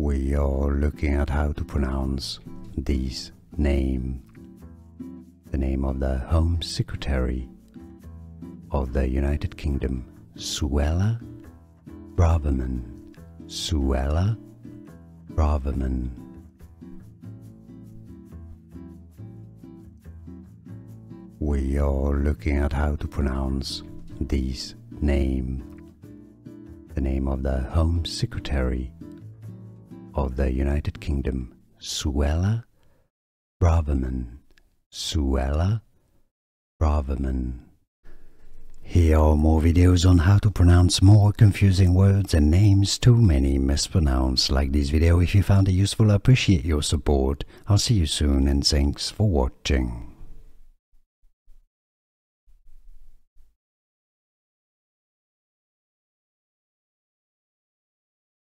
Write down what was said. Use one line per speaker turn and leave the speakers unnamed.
We are looking at how to pronounce this name, the name of the Home Secretary of the United Kingdom, Suella Braverman. Suella Braverman. We are looking at how to pronounce this name, the name of the Home Secretary of the United Kingdom, Suella Braverman. Suella Braverman. Here are more videos on how to pronounce more confusing words and names too many mispronounced. Like this video if you found it useful. I appreciate your support. I'll see you soon and thanks for watching.